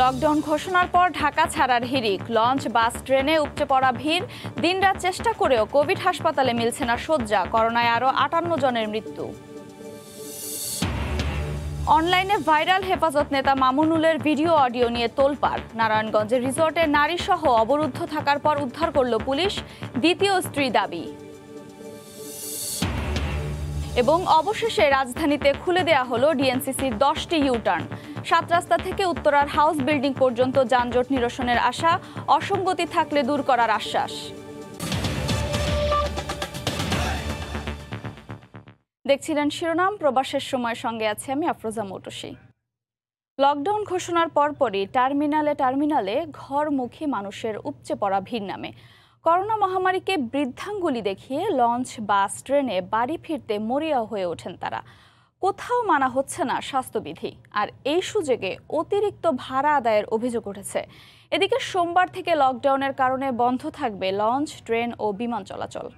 Lockdown ঘোষণার পর ঢাকা ছাড়ার হিড়িক, লঞ্চ, বাস, ট্রেনে উপচে পড়া ভিড়। দিনরাত চেষ্টা করেও কোভিড হাসপাতালে মিলছে না শয্যা, করোনায় আরও 58 জনের মৃত্যু। অনলাইনে ভাইরাল হেফাজত নেতা মামুনুলের ভিডিও অডিও নিয়ে তোলপাড়। নারায়ণগঞ্জের রিসোর্টে নারীসহ অবরুদ্ধ থাকার পর উদ্ধার করল পুলিশ, দ্বিতীয় স্ত্রী দাবি। এবং অবশেষে রাজধানীতে খুলে দেয়া হলো ডিএনসিসির 10টি ইউটার্ন। 7 রাস্তা থেকে উত্তরার হাউস বিল্ডিং পর্যন্ত যানজট নিরসনের আশা, অসঙ্গতি থাকলে দূর করার আশ্বাস। দেখছিলেন শিরোনাম, প্রবাসের সময়, সঙ্গে আছে আমি আফরোজা মৌটুসী। লকডাউন ঘোষণার পরপরই টার্মিনালে ঘরমুখী মানুষের উপচে পড়া ভিড় নামে। করোনা মহামারীকে বৃদ্ধাঙ্গুলি দেখিয়ে লঞ্চ, বাস, ট্রেনে বাড়ি ফিরতে মরিয়া হয়ে ওঠেন তারা। কোথাও মানা হচ্ছে না স্বাস্থ্যবিধি, আর এই সুযোগে অতিরিক্ত ভাড়া আদায়ের অভিযোগ উঠেছে। এদিকে সোমবার থেকে লকডাউনের কারণে বন্ধ থাকবে লঞ্চ, ট্রেন ও বিমান চলাচল।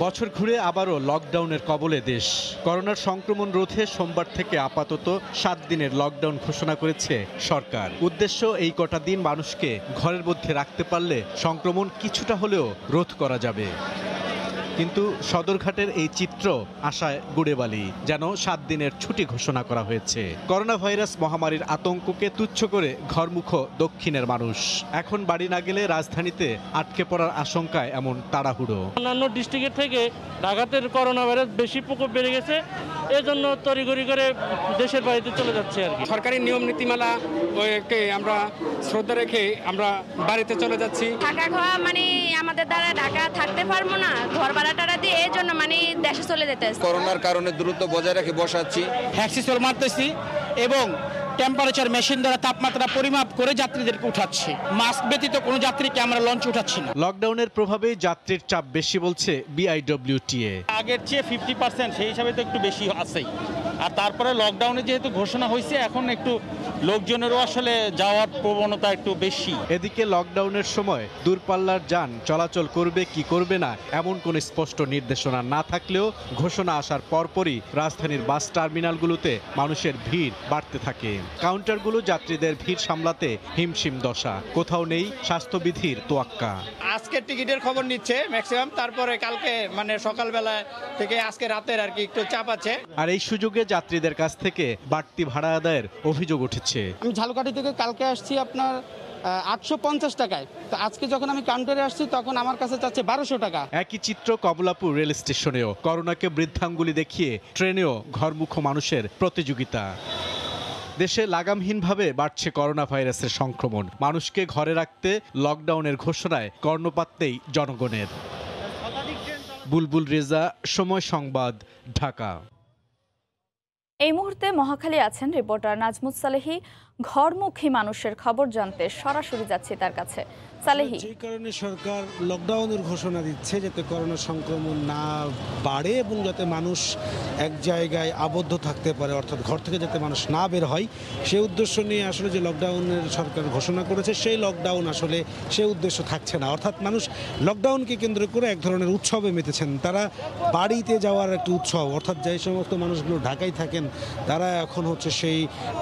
বছর ঘুরে আবারও লকডাউনের কবলে দেশ। করোনার সংক্রমণ রোধে সোমবার থেকে আপাতত 7 দিনের লকডাউন ঘোষণা করেছে সরকার। উদ্দেশ্য, এই কটা দিন মানুষকে ঘরের মধ্যে রাখতে পারলে সংক্রমণ কিছুটা হলেও রোধ করা যাবে। কিন্তু সদরঘাটের এই চিত্র আশায় গুড়েবালি, যেন 7 দিনের ছুটি ঘোষণা করা হয়েছে। করোনা ভাইরাস মহামারীর আতঙ্ককে তুচ্ছ করে ঘরমুখ দক্ষিণের মানুষ এখন বাড়ি না গেলে রাজধানীতে আটকে পড়ার আশঙ্কায় এমন তাড়াহুড়ো। অন্যান্য ডিস্ট্রিক্টের থেকে ঢাকাতে করোনা ভাইরাস বেশি প্রকোপ বেড়ে গেছে, এজন্য তড়িঘড়ি করে দেশের বাড়িতে চলে যাচ্ছে আর কি। সরকারি নিয়ম নীতিমালা আমরা শ্রদ্ধা রেখে আমরা বাড়িতে চলে যাচ্ছি। থাকা খাওয়া আমাদের দ্বারা ঢাকা থাকতে পারবো না, ঘর ভাড়াটা দিয়ে এই জন্য দেশে চলে যেতে। করোনার কারণে দূরত্ব বজায় রেখে বসাচ্ছি, হ্যাক্সিসল মারতেছি এবং টেম্পারেচার মেশিন দ্বারা তাপমাত্রা পরিমাপ করে যাত্রীদেরকে উঠাচ্ছি। মাস্ক ব্যতীত কোনো যাত্রীকে আমরা লঞ্চ উঠাচ্ছি না। লকডাউনের প্রভাবে যাত্রীর চাপ বেশি বলছে বিআইডব্লিউটিএ। আগের চেয়ে 50%, সেই হিসাবে তো একটু বেশি আছেই। আর তারপরে লকডাউনে যেহেতু ঘোষণা হয়েছে, এখন একটু লোকজনেরও আসলে যাওয়ার প্রবণতা একটু বেশি। এদিকে লকডাউনের সময় দূরপাল্লার যান চলাচল করবে কি করবে না এমন কোনো স্পষ্ট নির্দেশনা না থাকলেও ঘোষণা আসার পরপরই রাজধানীর বাস টার্মিনালগুলোতে মানুষের ভিড় বাড়তে থাকে। কাউন্টারগুলো যাত্রীদের ভিড় সামলাতে হিমশিম দশা, কোথাও নেই স্বাস্থ্যবিধির তোয়াক্কা। আজকে টিকিটের খবর নিচ্ছে ম্যাক্সিমাম, তারপরে কালকে সকালবেলা থেকে আজকে রাতের আর কি একটু চাপ আছে। আর এই সুযোগে যাত্রীদের কাছ থেকে বাড়তি ভাড়া আদায়ের অভিযোগ উঠেছে। আমি ঝালকাঠি থেকে কালকে আসছি আপনার 850 টাকায়, তো আজকে যখন আমি কাউন্টারে আসছি তখন আমার কাছে চাচ্ছে 1200 টাকা। একই চিত্র কমলাপুর রেল স্টেশনেও। করোনাকে বৃদ্ধাঙ্গুলি দেখিয়ে ট্রেনেও ঘরমুখ মানুষের প্রতিযোগিতা। দেশে লাগামহীনভাবে বাড়ছে করোনা ভাইরাসের সংক্রমণ। মানুষকে ঘরে রাখতে লকডাউনের ঘোষণায় কর্ণপাত নেই জনগণের। বুলবুল রেজা, সময় সংবাদ, ঢাকা। এই মুহূর্তে মহাখালী আছেন রিপোর্টার নাজমুস সালেহী। ঘরমুখী মানুষের খবর জানতে সরাসরি যাচ্ছি তার কাছে। সালেহী, যে কারণে সরকার লকডাউনের ঘোষণা দিচ্ছে যাতে করোনা সংক্রমণ না বাড়ে এবং যাতে মানুষ এক জায়গায় আবদ্ধ থাকতে পারে, অর্থাৎ ঘর থেকে যাতে মানুষ না বের হয়, সেই উদ্দেশ্য নিয়ে আসলে যে লকডাউনের সরকার ঘোষণা করেছে, সেই লকডাউন আসলে সেই উদ্দেশ্য থাকছে না। অর্থাৎ মানুষ লকডাউনকে কেন্দ্র করে এক ধরনের উৎসবে মেতেছেন। তারা বাড়িতে যাওয়ার একটি উৎসব, অর্থাৎ যে সমস্ত মানুষগুলো ঢাকায় থাকেন তারা এখন সেই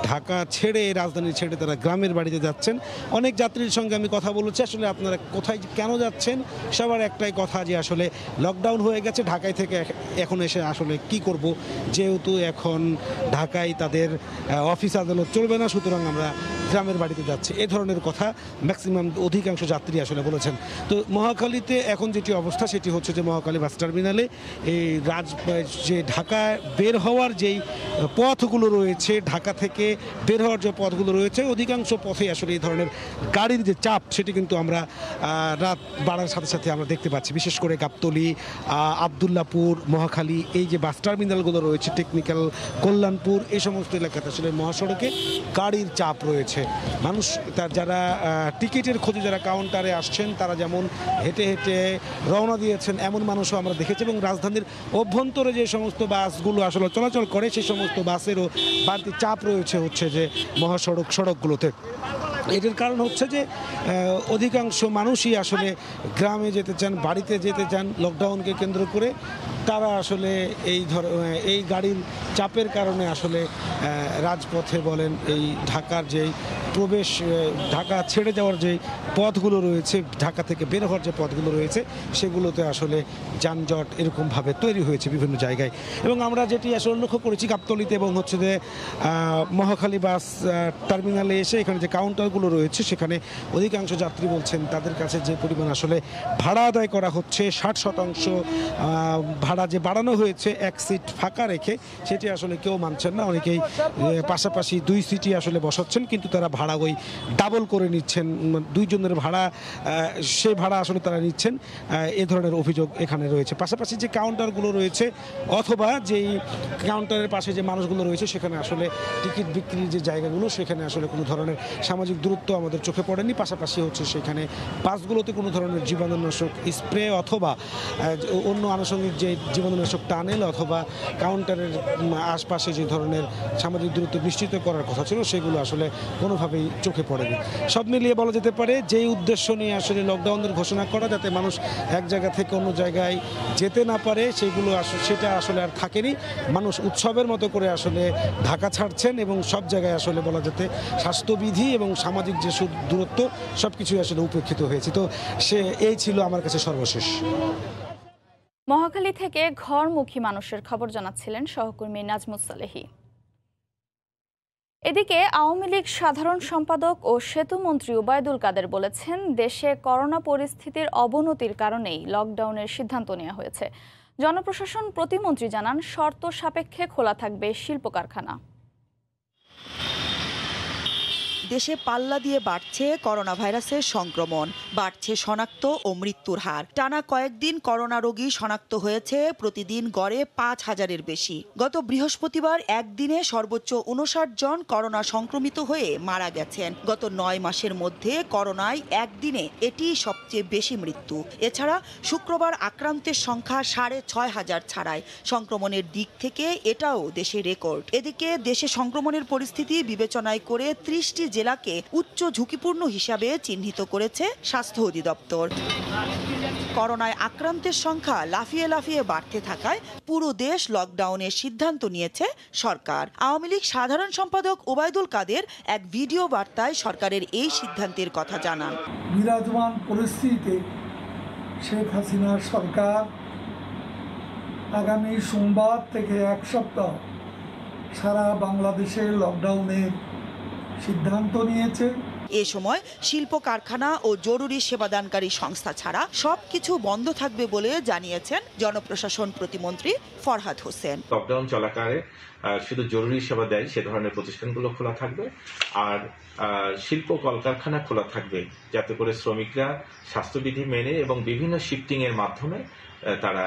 ঢাকা ছেড়ে, রাজধানী ছেড়ে তারা গ্রামের বাড়িতে যাচ্ছেন। অনেক যাত্রীর সঙ্গে আমি কথা বলেছি, আসলে আপনারা কোথায় কেন যাচ্ছেন, সবার একটাই কথা যে আসলে লকডাউন হয়ে গেছে, ঢাকায় থেকে এখন এসে আসলে কি করব, যেহেতু এখন ঢাকায় তাদের অফিস আদালত চলবে না, সুতরাং আমরা গ্রামের বাড়িতে যাচ্ছি, এ ধরনের কথা ম্যাক্সিমাম অধিকাংশ যাত্রী আসলে বলেছেন। তো মহাখালীতে এখন যেটি অবস্থা সেটি হচ্ছে যে মহাখালী বাস টার্মিনালে এই যে ঢাকা বের হওয়ার যেই পথগুলো রয়েছে, ঢাকা থেকে বের হওয়ার যে পথগুলো রয়েছে, অধিকাংশ পথে আসলে এই ধরনের গাড়ির যে চাপ সেটি কিন্তু আমরা রাত বাড়ার সাথে সাথে আমরা দেখতে পাচ্ছি। বিশেষ করে গাবতলী, আবদুল্লাপুর, মহাখালী, এই যে বাস টার্মিনালগুলো রয়েছে, টেকনিক্যাল, কল্যাণপুর, এই সমস্ত এলাকাতে আসলে মহাসড়কে গাড়ির চাপ রয়েছে। মানুষ যারা টিকিটের খোঁজে যারা কাউন্টারে আসছেন তারা যেমন হেঁটে হেঁটে রওনা দিয়েছেন, এমন মানুষও আমরা দেখেছি। এবং রাজধানীর অভ্যন্তরে যে সমস্ত বাসগুলো আসলে চলাচল করে সেই সমস্ত বাসেরও বাড়তি চাপ রয়েছে যে সড়কগুলোতে। এটার কারণ হচ্ছে যে অধিকাংশ মানুষই আসলে গ্রামে যেতে চান, বাড়িতে যেতে চান লকডাউনকে কেন্দ্র করে। তারা আসলে এই গাড়ির চাপের কারণে আসলে রাজপথে বলেন এই ঢাকার যেই প্রবেশ ঢাকা ছেড়ে যাওয়ার যে পথগুলো রয়েছে, ঢাকা থেকে বের হওয়ার যে পথগুলো রয়েছে সেগুলোতে আসলে যানজট এরকমভাবে তৈরি হয়েছে বিভিন্ন জায়গায়। এবং আমরা যেটি আসলে লক্ষ্য করেছি গাবতলীতে এবং হচ্ছে যে মহাখালী বাস টার্মিনালে এসে এখানে যে কাউন্টারগুলো রয়েছে সেখানে অধিকাংশ যাত্রী বলছেন তাদের কাছে যে পরিমাণ আসলে ভাড়া আদায় করা হচ্ছে 60% ভাড়া যে বাড়ানো হয়েছে এক সিট ফাঁকা রেখে সেটি আসলে কেউ মানছেন না। অনেকেই পাশাপাশি 2 সিটই আসলে বসাচ্ছেন কিন্তু তারা ভাড়া ওই ডাবল করে নিচ্ছেন, 2 জনের ভাড়া সে ভাড়া আসলে তারা নিচ্ছেন, এ ধরনের অভিযোগ এখানে রয়েছে। পাশাপাশি যে কাউন্টারগুলো রয়েছে অথবা যেই কাউন্টারের পাশে যে মানুষগুলো রয়েছে সেখানে আসলে টিকিট বিক্রির যে জায়গাগুলো সেখানে আসলে কোনো ধরনের সামাজিক দূরত্ব আমাদের চোখে পড়েনি। পাশাপাশি হচ্ছে সেখানে বাসগুলোতে কোনো ধরনের জীবাণুনাশক স্প্রে অথবা অন্য আনুষঙ্গিক যে জীবাণুনাশক টানেল অথবা কাউন্টারের আশপাশে যে ধরনের সামাজিক দূরত্ব নিশ্চিত করার কথা ছিল সেগুলো আসলে কোনোভাবেই চোখে পড়েনি। সব মিলিয়ে বলা যেতে পারে যেই উদ্দেশ্য নিয়ে আসলে লকডাউনের ঘোষণা করা যাতে মানুষ এক জায়গা থেকে অন্য জায়গায় যেতে না পারে সেটা আসলে আর থাকেনি। মানুষ উৎসবের মতো করে আসলে ঢাকা ছাড়ছেন এবং সব জায়গায় আসলে বলা যেতে স্বাস্থ্যবিধি এবং সামাজিক যে দূরত্ব সব কিছুই আসলে উপেক্ষিত হয়েছে। তো এই ছিল আমার কাছে সর্বশেষ। মহাখালী থেকে ঘরমুখী মানুষের খবর জানাচ্ছিলেন সহকর্মী নাজমুস সালেহী। এদিকে আওয়ামী লীগ সাধারণ সম্পাদক ও সেতুমন্ত্রী ওবায়দুল কাদের বলেছেন দেশে করোনা পরিস্থিতির অবনতির কারণেই লকডাউনের সিদ্ধান্ত নেওয়া হয়েছে। জনপ্রশাসন প্রতিমন্ত্রী জানান শর্ত সাপেক্ষে খোলা থাকবে শিল্প কারখানা। দেশে পাল্লা দিয়ে বাড়ছে করোনা ভাইরাসের সংক্রমণ, বাড়ছে শনাক্ত ও মৃত্যুর হার। টানা কয়েকদিন করোনা রোগী শনাক্ত হয়েছে প্রতিদিন গড়ে ৫,০০০-এর বেশি। গত বৃহস্পতিবার একদিনে সর্বোচ্চ ৫৯ জন করোনা সংক্রমিত হয়ে মারা গেছেন। গত ৯ মাসের মধ্যে করোনায় একদিনে এটি সবচেয়ে বেশি মৃত্যু। এছাড়া শুক্রবার আক্রান্তের সংখ্যা ৬,৫০০ ছাড়ায় সংক্রমণের দিক থেকে এটাও দেশে রেকর্ড। এদিকে দেশে সংক্রমণের পরিস্থিতি বিবেচনায় করে ৩০টি জেলাকে উচ্চ ঝুঁকিপূর্ণ হিসাবে চিহ্নিত করেছে স্বাস্থ্য অধিদপ্তর। করোনায় আক্রান্তের সংখ্যা লাফিয়ে লাফিয়ে বাড়তে থাকায় পুরো দেশ লকডাউনের সিদ্ধান্ত নিয়েছে সরকার। আওয়ামী লীগ সাধারণ সম্পাদক ওবায়দুল কাদের এক ভিডিও বার্তায় সরকারের এই সিদ্ধান্তের কথা জানান। বিরাজমান পরিস্থিতিতে শেখ হাসিনার সরকার আগামী সোমবার থেকে 1 সপ্তাহ সারা বাংলাদেশে লকডাউনের সিদ্ধান্ত নিয়েছে। এ সময় শিল্প কারখানা ও জরুরি সেবাদানকারী সংস্থা ছাড়া সবকিছু বন্ধ থাকবে বলে জানিয়েছেন জনপ্রশাসন প্রতিমন্ত্রী ফরহাদ হোসেন। লকডাউন চলাকালে শুধু জরুরি সেবা দেয় সে ধরনের প্রতিষ্ঠানগুলো খোলা থাকবে আর শিল্প কলকারখানা খোলা থাকবে যাতে করে শ্রমিকরা স্বাস্থ্যবিধি মেনে এবং বিভিন্ন শিফটিং এর মাধ্যমে তারা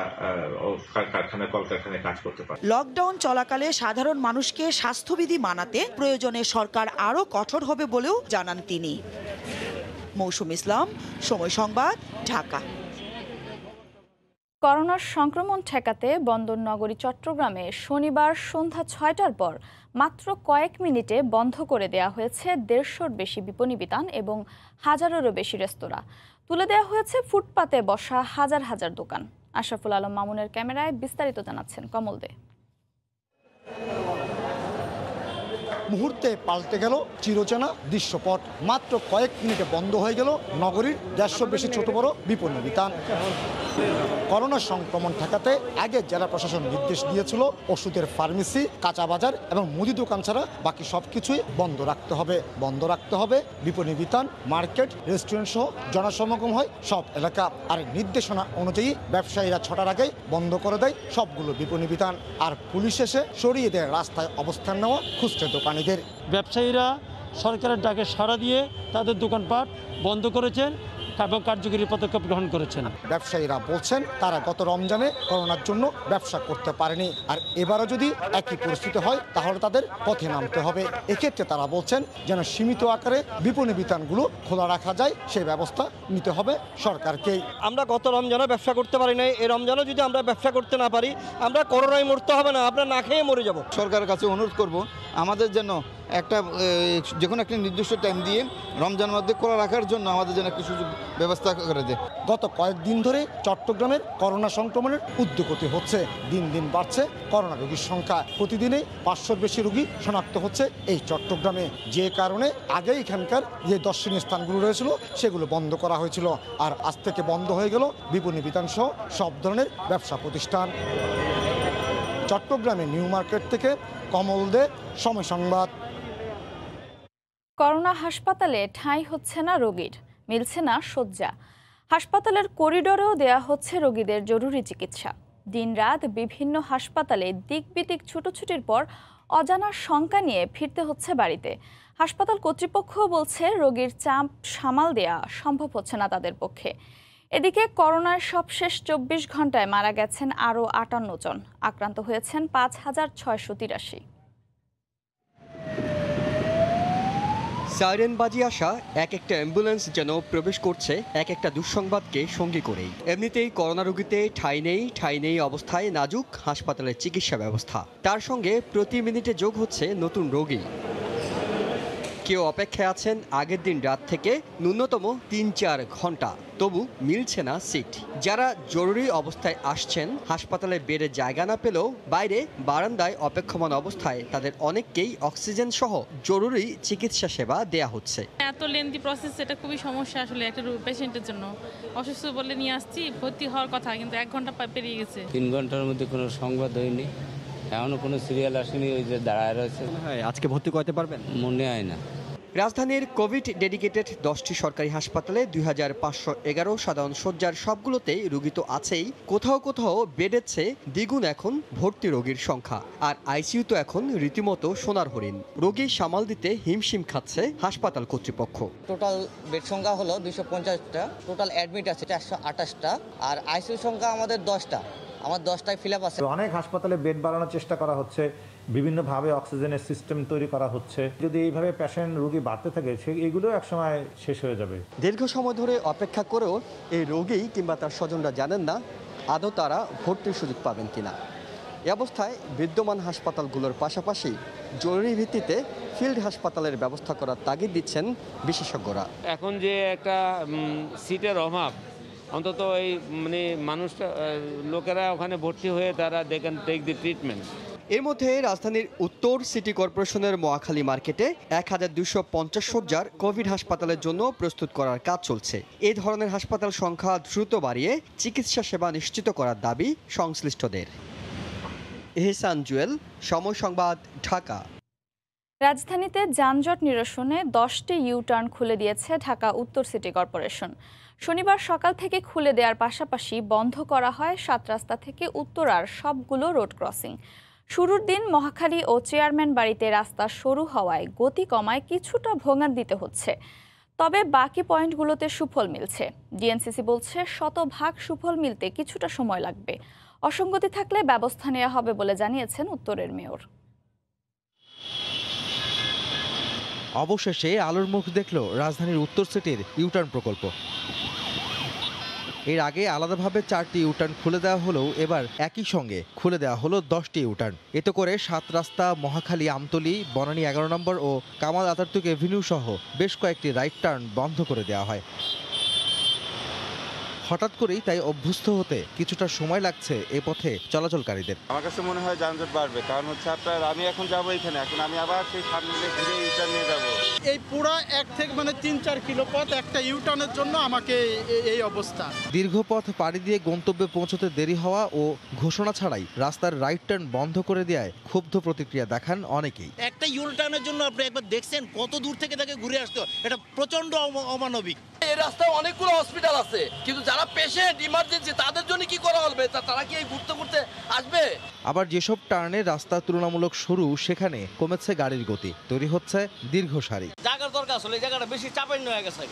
কলকারখানায় কাজ করতে পারে। লকডাউন চলাকালে সাধারণ মানুষকে স্বাস্থ্যবিধি মানাতে প্রয়োজনে সরকার আরও কঠোর হবে বলেও জানান তিনি। মৌসুম ইসলাম, সময় সংবাদ, ঢাকা। করোনার সংক্রমণ ঠেকাতে বন্দর নগরী চট্টগ্রামে শনিবার সন্ধ্যা ৬টার পর মাত্র কয়েক মিনিটে বন্ধ করে দেওয়া হয়েছে ১৫০-র বেশি বিপণী বিতান এবং ১,০০০-এরও বেশি রেস্তোরাঁ। তুলে দেওয়া হয়েছে ফুটপাতে বসা হাজার হাজার দোকান। আশরাফুল আলম মামুনের ক্যামেরায় বিস্তারিত জানাচ্ছেন কমল দে। মুহূর্তে পাল্টে গেল চিরচেনা দৃশ্যপট। মাত্র কয়েক মিনিটে বন্ধ হয়ে গেল নগরীর ১৫০ বেশি ছোট বড় বিপণী বিতান। করোনা সংক্রমণ ঠেকাতে আগে জেলা প্রশাসন নির্দেশ দিয়েছিল ওষুধের ফার্মেসি, কাঁচা বাজার এবং মুদি দোকান ছাড়া বাকি সবকিছুই বন্ধ রাখতে হবে। বন্ধ রাখতে হবে বিপণী বিতান, মার্কেট, রেস্টুরেন্ট সহ জনসমাগম হয় সব এলাকা। আর নির্দেশনা অনুযায়ী ব্যবসায়ীরা ৬টার আগেই বন্ধ করে দেয় সবগুলো বিপণী বিতান। আর পুলিশ এসে সরিয়ে দেয় রাস্তায় অবস্থান নেওয়া খুচরা দোকানিদের। ব্যবসায়ীরা সরকারের ডাকে সাড়া দিয়ে তাদের দোকানপাট বন্ধ করেছেন এবং কার্যকরী পদক্ষেপ গ্রহণ করেছেন। ব্যবসায়ীরা বলছেন তারা গত রমজানে করোনার জন্য ব্যবসা করতে পারেনি, আর এবারও যদি একই পরিস্থিতি হয় তাহলে তাদের পথে নামতে হবে। এক্ষেত্রে তারা বলছেন যেন সীমিত আকারে বিপণী বিতানগুলো খোলা রাখা যায় সেই ব্যবস্থা নিতে হবে সরকারকেই। আমরা গত রমজানে ব্যবসা করতে পারি নাই, এই রমজানও যদি আমরা ব্যবসা করতে না পারি আমরা করোনায় মরতে হবে না, আমরা না খেয়ে মরে যাব। সরকারের কাছে অনুরোধ করব আমাদের যেন একটা যে কোনো একটা নির্দিষ্ট টাইম দিয়ে রমজান মধ্যে খোলা রাখার জন্য আমাদের জন্য একটা সুযোগ ব্যবস্থা করে দেয়। গত কয়েকদিন ধরে চট্টগ্রামের করোনা সংক্রমণের উদ্যোগতি হচ্ছে, দিন দিন বাড়ছে করোনা রোগীর সংখ্যা, প্রতিদিনে 500-র বেশি রোগী শনাক্ত হচ্ছে এই চট্টগ্রামে, যে কারণে আগে এখানকার যে দর্শনীয় স্থানগুলো রয়েছিল সেগুলো বন্ধ করা হয়েছিল, আর আজ থেকে বন্ধ হয়ে গেল বিপণী বিতান সহ সব ধরনের ব্যবসা প্রতিষ্ঠান। চট্টগ্রামে নিউ মার্কেট থেকে কমল দে, সময় সংবাদ। করোনা হাসপাতালে ঠাঁই হচ্ছে না রোগীর, মিলছে না শয্যা। হাসপাতালের করিডোরেও দেয়া হচ্ছে রোগীদের জরুরি চিকিৎসা। দিনরাত বিভিন্ন হাসপাতালে দিক-বিদিক ছুটোছুটির পর অজানা শঙ্কা নিয়ে ফিরতে হচ্ছে বাড়িতে। হাসপাতাল কর্তৃপক্ষ বলছে রোগীর চাপ সামাল দেয়া সম্ভব হচ্ছে না তাদের পক্ষে। এদিকে করোনার সবশেষ 24 ঘন্টায় মারা গেছেন আরও 58 জন, আক্রান্ত হয়েছেন 5683। সাইরেন বাজি আসা এক একটা অ্যাম্বুলেন্স যেন প্রবেশ করছে এক একটা দুঃসংবাদকে সঙ্গী করেই। এমনিতেই করোনা রোগীতে ঠাঁই নেই অবস্থায় নাজুক হাসপাতালের চিকিৎসা ব্যবস্থা, তার সঙ্গে প্রতি মিনিটে যোগ হচ্ছে নতুন রোগী। কেউ অপেক্ষায় আছেন আগের দিন রাত থেকে ন্যূনতম 3-4 ঘন্টা, তবু মিলছে না সিট। যারা জরুরি অবস্থায় আসছেন, হাসপাতালে বেডে জায়গা না পেলেও বাইরে বারান্দায় অপেক্ষমান অবস্থায় তাদের অনেককেই অক্সিজেন সহ জরুরি চিকিৎসা সেবা দেয়া হচ্ছে। এত লেন্দি প্রসেস, এটা খুবই সমস্যা আসলে একটা পেশেন্টের জন্য। অসুস্থ বলে নিয়ে আসছি, ভর্তি হওয়ার কথা, কিন্তু 1 ঘন্টা পেরিয়ে গেছে। 3 ঘন্টার মধ্যে কোনো সংবাদ হয়নি, এখনো কোনো সিরিয়াল আসেনি, ওই যে দাঁড়ায় রয়েছে। আজকে ভর্তি করতে পারবেন? মনে হয় না। রাজধানীর কোভিড ডেডিকেটেড 10টি সরকারি হাসপাতালে 2511 সাধারণ শয্যার সবগুলোতেই রোগী তো আছেই, কোথাও কোথাও বেডের চেয়ে দ্বিগুণ এখন ভর্তি রোগীর সংখ্যা। আর আইসিইউ তো এখন রীতিমতো সোনার হরিণ, রোগী সামাল দিতে হিমশিম খাচ্ছে হাসপাতাল কর্তৃপক্ষ। টোটাল বেড সংখ্যা হলো 250টা, টোটাল অ্যাডমিট আছে 428টা, আর আইসিইউ সংখ্যা আমাদের 10টা। আমার 10টায় ফিল আপ আছে। অনেক হাসপাতালে বেড বাড়ানোর চেষ্টা করা হচ্ছে, বিভিন্নভাবে অক্সিজেনের সিস্টেম তৈরি করা হচ্ছে। যদি এইভাবে পেশেন্ট রোগী বাড়তে থাকে, এগুলো একসময় শেষ হয়ে যাবে। দীর্ঘ সময় ধরে অপেক্ষা করেও এই রোগী কিংবা তার স্বজনরা জানেন না আদৌ তারা ভর্তির সুযোগ পাবেন কিনা। এ অবস্থায় বিদ্যমান হাসপাতালগুলোর পাশাপাশি জরুরি ভিত্তিতে ফিল্ড হাসপাতালের ব্যবস্থা করার তাগিদ দিচ্ছেন বিশেষজ্ঞরা। এখন যে একটা সিটের অভাব, অন্তত এই মানুষটা লোকেরা ওখানে ভর্তি হয়ে তারা they can take the treatment. এর মধ্যে রাজধানীর উত্তর সিটি কর্পোরেশনের মহাখালী মার্কেটে 1250 শয্যার কোভিড হাসপাতালের জন্য প্রস্তুত করার কাজ চলছে। এই ধরনের হাসপাতাল সংখ্যা দ্রুত বাড়িয়ে চিকিৎসা সেবা নিশ্চিত করার দাবি সংশ্লিষ্টদের। এহসান জুয়েল, সময় সংবাদ, ঢাকা। রাজধানীতে যানজট নিরসনে 10টি ইউ-টার্ন খুলে দিয়েছে ঢাকা উত্তর সিটি কর্পোরেশন। শনিবার সকাল থেকে খুলে দেওয়ার পাশাপাশি বন্ধ করা হয় 7 রাস্তা থেকে উত্তরার সবগুলো রোড ক্রসিং। শুরুর দিন মহাখালী ও চেয়ারম্যান বাড়িতে রাস্তা সরু হওয়ায় গতি কমায় কিছুটা ভোগান দিতে হচ্ছে, তবে বাকি পয়েন্টগুলোতে সুফল মিলছে। ডিএনসিসি বলছে শতভাগ সুফল মিলতে কিছুটা সময় লাগবে। অসঙ্গতি থাকলে ব্যবস্থা নেওয়া হবে বলে জানিয়েছেন উত্তরের মেয়র। অবশেষে আলোর মুখ দেখল রাজধানীর উত্তর সিটির ইউটার্ন প্রকল্প। এর আগে আলাদাভাবে 4টি ইউটার্ন খুলে দেওয়া হলেও এবার একই সঙ্গে খুলে দেওয়া হলো 10টি ইউটার্ন। এতে করে 7 রাস্তা, মহাখালী, আমতলী, বনানী 11 নম্বর ও কামাল আতাতুর্ক এভিনিউ সহ বেশ কয়েকটি রাইট টার্ন বন্ধ করে দেওয়া হয়। হঠাৎ করেই তাই অভ্যস্ত হতে কিছুটা সময় লাগছে এ পথে চলাচলকারীদের। আমার কাছে মনে হয় যানজট বাড়বে, কারণ হচ্ছে আপনার আমি এখন যাবো এখানে, এখন আমি আবার সেই সামনে ঘুরে ইউটার্ন নিয়ে যাবো। এই পুরো 1 থেকে 3-4 কিলো পথ একটা ইউটার্নের জন্য আমাকে এই অবস্থা। দীর্ঘ পথ পাড়ি দিয়ে গন্তব্যে পৌঁছতে দেরি হওয়া ও ঘোষণা ছাড়াই রাস্তার রাইট টার্ন বন্ধ করে দেওয়ায় ক্ষুব্ধ প্রতিক্রিয়া দেখান অনেকেই। একটা ইউটার্নের জন্য আপনি একবার দেখছেন কত দূর থেকে তাকে ঘুরে আসতে হয়, এটা প্রচন্ড অমানবিক। এই রাস্তায় অনেকগুলো হসপিটাল আছে, কিন্তু যারা পেশেন্ট ইমার্জেন্সি তাদের জন্য কি করা হবে? তারা কি ঘুরতে ঘুরতে আসবে? আবার যেসব টার্নে রাস্তা তুলনামূলক সরু, সেখানে কমেছে গাড়ির গতি, তৈরি হচ্ছে দীর্ঘ সারি। জায়গার দরকার আসলে, এই জায়গাটা বেশি চাপানো হয়ে গেছে,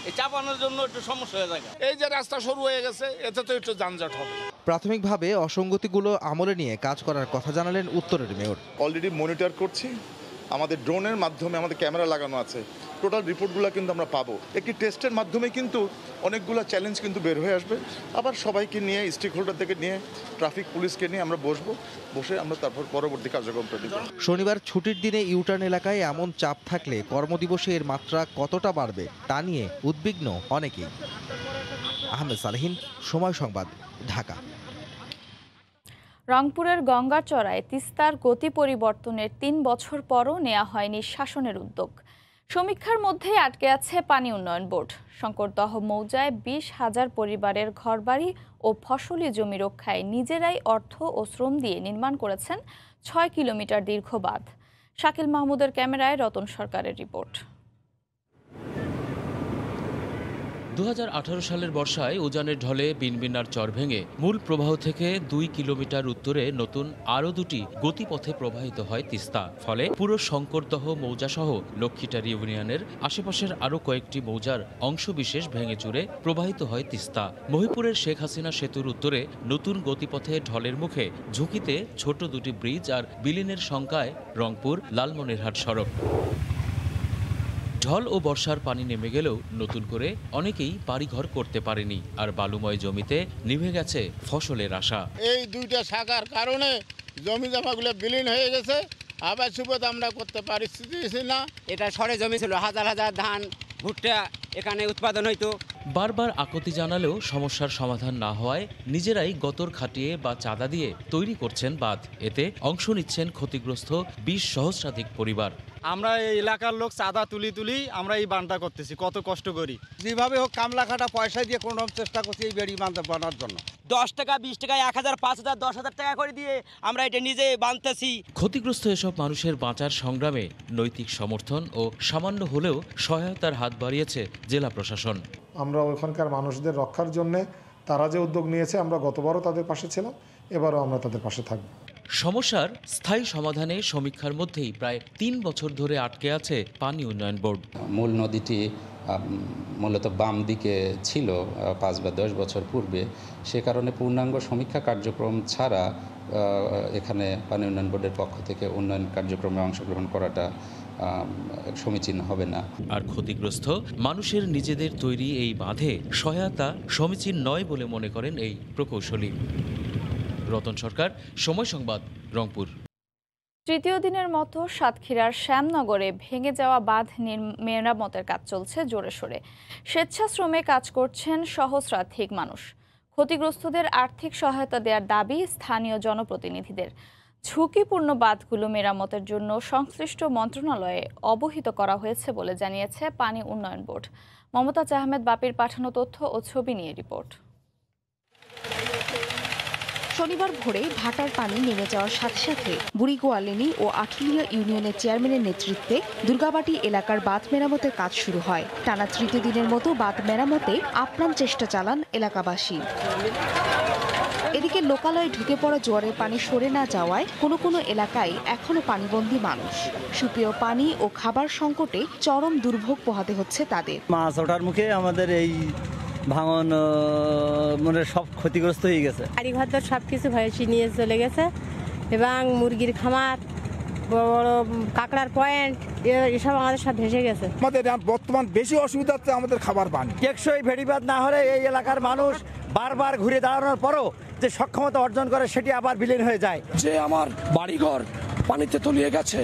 এই চাপানোর জন্য একটু সমস্যা হয়ে যায়। এই যে রাস্তা শুরু হয়ে গেছে, এতে তো একটু যানজট হবে। প্রাথমিকভাবে অসঙ্গতিগুলো আমলে নিয়ে কাজ করার কথা জানালেন উত্তরের মেয়র। অলরেডি মনিটর করছি আমাদের ড্রোনের মাধ্যমে আমাদের ক্যামেরা লাগানো আছে, টোটাল রিপোর্টগুলো কিন্তু আমরা পাবো। একটি টেস্টের মাধ্যমে কিন্তু অনেকগুলো চ্যালেঞ্জ কিন্তু বের হয়ে আসবে। আবার সবাইকে নিয়ে, স্টেক হোল্ডারদেরকে নিয়ে, ট্রাফিক পুলিশকে নিয়ে আমরা বসে আমরা তারপর পরবর্তী কার্যক্রমটা দিব। শনিবার ছুটির দিনে ইউটার্ন এলাকায় এমন চাপ থাকলে কর্মদিবসে এর মাত্রা কতটা বাড়বে তা নিয়ে উদ্বিগ্ন অনেকেই। আহমেদ সালেহিন, সময় সংবাদ, ঢাকা। রংপুরের গঙ্গাচড়ায় তিস্তার গতি পরিবর্তনের ৩ বছর পরও নেওয়া হয়নি শাসনের উদ্যোগ। সমীক্ষার মধ্যেই আটকে আছে পানি উন্নয়ন বোর্ড। শঙ্করদহ মৌজায় ২০,০০০ পরিবারের ঘরবাড়ি ও ফসলি জমি রক্ষায় নিজেরাই অর্থ ও শ্রম দিয়ে নির্মাণ করেছেন ৬ কিলোমিটার দীর্ঘ বাঁধ। শাকিল মাহমুদের ক্যামেরায় রতন সরকারের রিপোর্ট। ২০১৮ সালের বর্ষায় উজানের ঢলে বিনবিনার চর ভেঙে মূল প্রবাহ থেকে ২ কিলোমিটার উত্তরে নতুন আরও দুটি গতিপথে প্রবাহিত হয় তিস্তা। ফলে পুরো শঙ্করদহ মৌজাসহ লক্ষ্মীটার ইউনিয়নের আশেপাশের আরও কয়েকটি মৌজার অংশবিশেষ ভেঙে চুরে প্রবাহিত হয় তিস্তা। মহিপুরের শেখ হাসিনা সেতুর উত্তরে নতুন গতিপথে ঢলের মুখে ঝুঁকিতে ছোট দুটি ব্রিজ আর বিলীনের শঙ্কায় রংপুর লালমনিরহাট সড়ক। ঢল ও বর্ষার পানি নেমে গেলেও নতুন করে অনেকেই বাড়িঘর করতে পারেনি, আর বালুময় জমিতে নিভে গেছে ফসলের আশা। এই দুইটা শাখার কারণে জমি জমাগুলো বিলীন হয়ে গেছে, আবাদ সুবাদ আমরা করতে পারছি না। এটা সরে জমি ছিল, হাজার হাজার ধান ভুট্টা এখানে উৎপাদন হইতো। বারবার আকুতি জানালেও সমস্যার সমাধান না হওয়ায় নিজেরাই গতর খাটিয়ে বা চাঁদা দিয়ে তৈরি করছেন বাঁধ। এতে অংশ নিচ্ছেন ক্ষতিগ্রস্ত ২০ সহস্রাধিক পরিবার। আমরা এই এলাকার লোক চাঁদা তুলি আমরা এই বাঁধটা করতেছি, কত কষ্ট করি। যেভাবে হোক কামলা খাটা পয়সা দিয়ে কোনো চেষ্টা করছি এই বেড়ি বাঁধ বানার জন্য। 10 টাকা 20 টাকা 1000 5000 10,000 টাকা করে দিয়ে আমরা এটা নিজে বাঁধতেছি। ক্ষতিগ্রস্ত এসব মানুষের বাঁচার সংগ্রামে নৈতিক সমর্থন ও সামান্য হলেও সহায়তার হাত বাড়িয়েছে জেলা প্রশাসন। আমরা ওখানকার মানুষদের রক্ষার জন্য তারা যে উদ্যোগ নিয়েছে, আমরা গতবারও তাদের পাশে ছিলাম, এবারও আমরা তাদের পাশে থাকব। সমস্যার স্থায়ী সমাধানে সমীক্ষার মধ্যেই প্রায় ৩ বছর ধরে আটকে আছে পানি উন্নয়ন বোর্ড। মূল নদীটি মূলত বাম দিকে ছিল ৫ বা ১০ বছর পূর্বে, সে কারণে পূর্ণাঙ্গ সমীক্ষা কার্যক্রম ছাড়া এখানে পানি উন্নয়ন বোর্ডের পক্ষ থেকে উন্নয়ন কার্যক্রমে অংশগ্রহণ করাটা সমীচীন হবে না। আর ক্ষতিগ্রস্ত মানুষের নিজেদের তৈরি এই বাঁধে সহায়তা সমীচীন নয় বলে মনে করেন এই প্রকৌশলী। রতন সরকার, সময় সংবাদ, রংপুর। তৃতীয় দিনের মতো সাতক্ষীরার শ্যামনগরে ভেঙে যাওয়া বাঁধ মেরামতের কাজ চলছে জোরে সোরে। স্বেচ্ছাশ্রমে কাজ করছেন সহস্রাধিক মানুষ। ক্ষতিগ্রস্তদের আর্থিক সহায়তা দেওয়ার দাবি স্থানীয় জনপ্রতিনিধিদের। ঝুঁকিপূর্ণ বাঁধগুলো মেরামতের জন্য সংশ্লিষ্ট মন্ত্রণালয়ে অবহিত করা হয়েছে বলে জানিয়েছে পানি উন্নয়ন বোর্ড। মমতাজ আহমেদ বাপির পাঠানো তথ্য ও ছবি নিয়ে রিপোর্ট। শনিবার ভোরে ভাটার পানি নেমে যাওয়ার সাথে সাথে বুড়িগোয়ালিনী ও আঠুলিয়া ইউনিয়নের চেয়ারম্যানের নেতৃত্বে দুর্গাবাটি এলাকার বাঁধ মেরামতের কাজ শুরু হয়। টানা তৃতীয় দিনের মতো বাঁধ মেরামতে আপ্রাণ চেষ্টা চালান এলাকাবাসী। এদিকে লোকালয়ে ঢুকে পড়া জোয়ারের পানি সরে না যাওয়ায় কোনো কোনো এলাকায় এখনো পানিবন্দী মানুষ। সুপেয় পানি ও খাবার সংকটে চরম দুর্ভোগ পোহাতে হচ্ছে তাদের। মাছ ওঠার মুখে আমাদের এই ভাঙন মানে সব ক্ষতিগ্রস্ত হয়ে গেছে। বাড়ি ঘর সব কিছু ভয়েসি নিয়ে চলে গেছে এবং মুরগির খামার, বড় বড় কাঁকড়ার পয়েন্ট এসব আমাদের সব ভেসে গেছে। আমাদের বর্তমান বেশি অসুবিধা হচ্ছে আমাদের খাবার পানি। টেকসই ভেড়িবাঁধ না হলে এই এলাকার মানুষ বারবার ঘুরে দাঁড়ানোর পরও যে সক্ষমতা অর্জন করে সেটি আবার বিলীন হয়ে যায়। যে আমার বাড়িঘর পানিতে তলিয়ে গেছে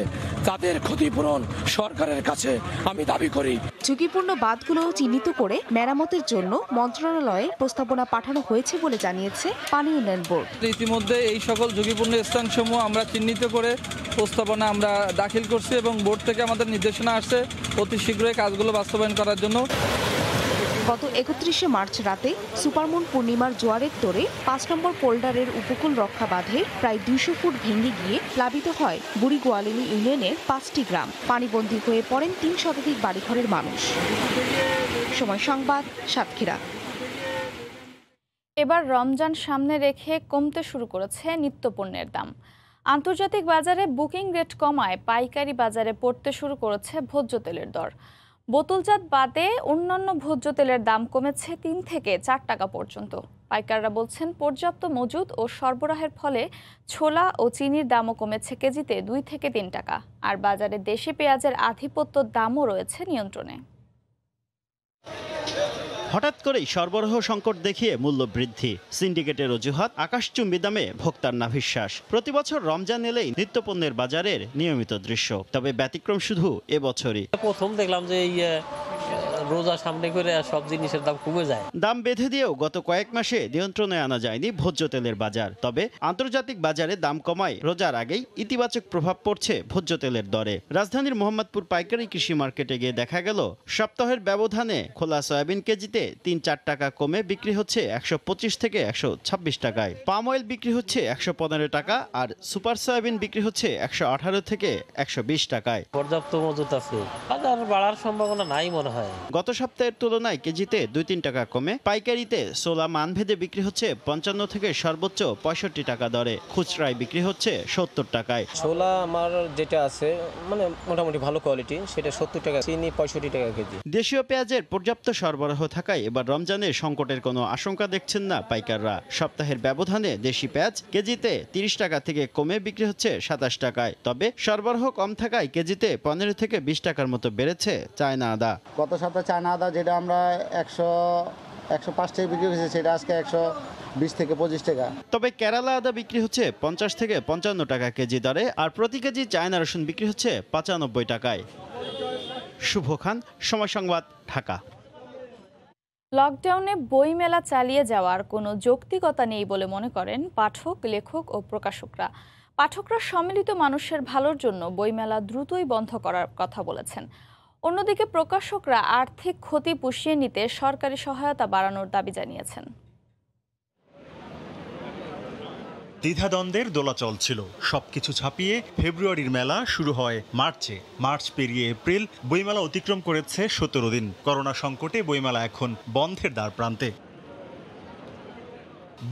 তাদের ক্ষতিপূরণ সরকারের কাছে আমি দাবি করি। ঝুঁকিপূর্ণ বাঁধগুলো চিহ্নিত করে মেরামতের জন্য মন্ত্রণালয়ে প্রস্তাবনা পাঠানো হয়েছে বলে জানিয়েছে পানি উন্নয়ন বোর্ড। ইতিমধ্যে এই সকল ঝুঁকিপূর্ণ স্থানসমূহ আমরা চিহ্নিত করে প্রস্তাবনা আমরা দাখিল করছি এবং বোর্ড থেকে আমাদের নির্দেশনা আসছে অতি শীঘ্রই কাজগুলো বাস্তবায়ন করার জন্য। গত 31শে মার্চ রাতে সুপারমুন পূর্ণিমার জোয়ারের তোড়ে ৫ নম্বর পোল্ডারের উপকূল রক্ষা বাঁধে প্রায় ২০০ ফুট ভেঙে গিয়ে প্লাবিত হয় বুড়িগোয়ালিনী ইউনিয়নের ৫টি গ্রাম। পানিবন্দী হয়ে পড়েন ৩ শতাধিক বাড়িঘরের মানুষ। সময় সংবাদ, সাতক্ষীরা। এবার রমজান সামনে রেখে কমতে শুরু করেছে নিত্যপণ্যের দাম। আন্তর্জাতিক বাজারে বুকিং রেট কমায় পাইকারি বাজারে পড়তে শুরু করেছে ভোজ্য তেলের দর। বোতলজাত বাদে অন্যান্য ভোজ্য তেলের দাম কমেছে 3 থেকে 4 টাকা পর্যন্ত। পাইকাররা বলছেন পর্যাপ্ত মজুদ ও সরবরাহের ফলে ছোলা ও চিনির দামও কমেছে কেজিতে 2 থেকে 3 টাকা। আর বাজারে দেশি পেঁয়াজের আধিপত্যর দামও রয়েছে নিয়ন্ত্রণে। হঠাৎ করেই সরবরাহ সংকট দেখিয়ে মূল্য বৃদ্ধি, সিন্ডিকেটের অজুহাত, আকাশচুম্বী দামে ভোক্তার নাভিশ্বাস। প্রতি বছর রমজান এলেই নিত্যপণ্যের বাজারের নিয়মিত দৃশ্য, তবে ব্যতিক্রম শুধু এবছরই। প্রথম দেখলাম যে রোজা সামনে করে সব জিনিসের দাম কমে যায়। দাম বেঁধে দিয়েও গত কয়েক মাসে নিয়ন্ত্রণে আনা যায়নি ভোজ্য তেলের বাজার। তবে আন্তর্জাতিক বাজারে দাম কমায় রোজার আগেই ইতিবাচক প্রভাব পড়ছে ভোজ্য তেলের দরে। রাজধানীর মোহাম্মদপুর পাইকারি কৃষি মার্কেটে গিয়ে দেখা গেল সপ্তাহের ব্যবধানে খোলা সয়াবিন কেজিতে 3-4 টাকা কমে বিক্রি হচ্ছে 125 থেকে 126 টাকায়। পাম অয়েল বিক্রি হচ্ছে 115 টাকা, আর সুপার সয়াবিন বিক্রি হচ্ছে 118 থেকে 120 টাকায়। পর্যাপ্ত মজুত আছে, বাজার বাড়ার সম্ভাবনা নাই মনে হয়। গত সপ্তাহের তুলনায় কেজিতে 2-3 টাকা কমে পাইকারিতে ছোলা মানভেদে বিক্রি হচ্ছে 55 থেকে সর্বোচ্চ 65 টাকা দরে, খুচরায় বিক্রি হচ্ছে 70 টাকায়। ছোলা আমার যেটা আছে মানে মোটামুটি ভালো কোয়ালিটি, সেটা 70 টাকা, চিনি 65 টাকা কেজি। দেশীয় পেঁয়াজের পর্যাপ্ত সরবরাহ থাকায় এবার রমজানে সংকটের কোনো আশঙ্কা দেখছেন না পাইকাররা। সপ্তাহের ব্যবধানে দেশি পেঁয়াজ কেজিতে 30 টাকা থেকে কমে বিক্রি হচ্ছে 27 টাকায়। তবে সরবরাহ কম থাকায় কেজিতে 15 থেকে 20 টাকার মতো বেড়েছে চায়না আদা। গত সপ্তাহে চায়না আদা যেটা আমরা 105 টাকা বিক্রি করেছি, সেটা আজকে 120 থেকে 25 টাকা। তবে কেরালা আদা বিক্রি হচ্ছে 50 থেকে 55 টাকা কেজি দরে, আর প্রতি কেজি চায়না রসুন বিক্রি হচ্ছে 95 টাকায়। শুভ খান, সময় সংবাদ, ঢাকা। লকডাউনে বইমেলা চালিয়ে যাওয়ার কোনো যৌক্তিকতা নেই বলে মনে করেন পাঠক, লেখক ও প্রকাশকরা। পাঠকরা সম্মিলিত মানুষের ভালোর জন্য বইমেলা দ্রুতই বন্ধ করার কথা বলেছেন। অন্যদিকে প্রকাশকরা আর্থিক ক্ষতি পুষিয়ে নিতে সরকারি সহায়তা বাড়ানোর দাবি জানিয়েছেন। দ্বিধাদ্বন্দ্বের দোলাচল ছিল। সবকিছু ছাপিয়ে ফেব্রুয়ারির মেলা শুরু হয় মার্চে। মার্চ পেরিয়ে এপ্রিল, বইমেলা অতিক্রম করেছে 17 দিন। করোনা সংকটে বইমেলা এখন বন্ধের দ্বার প্রান্তে।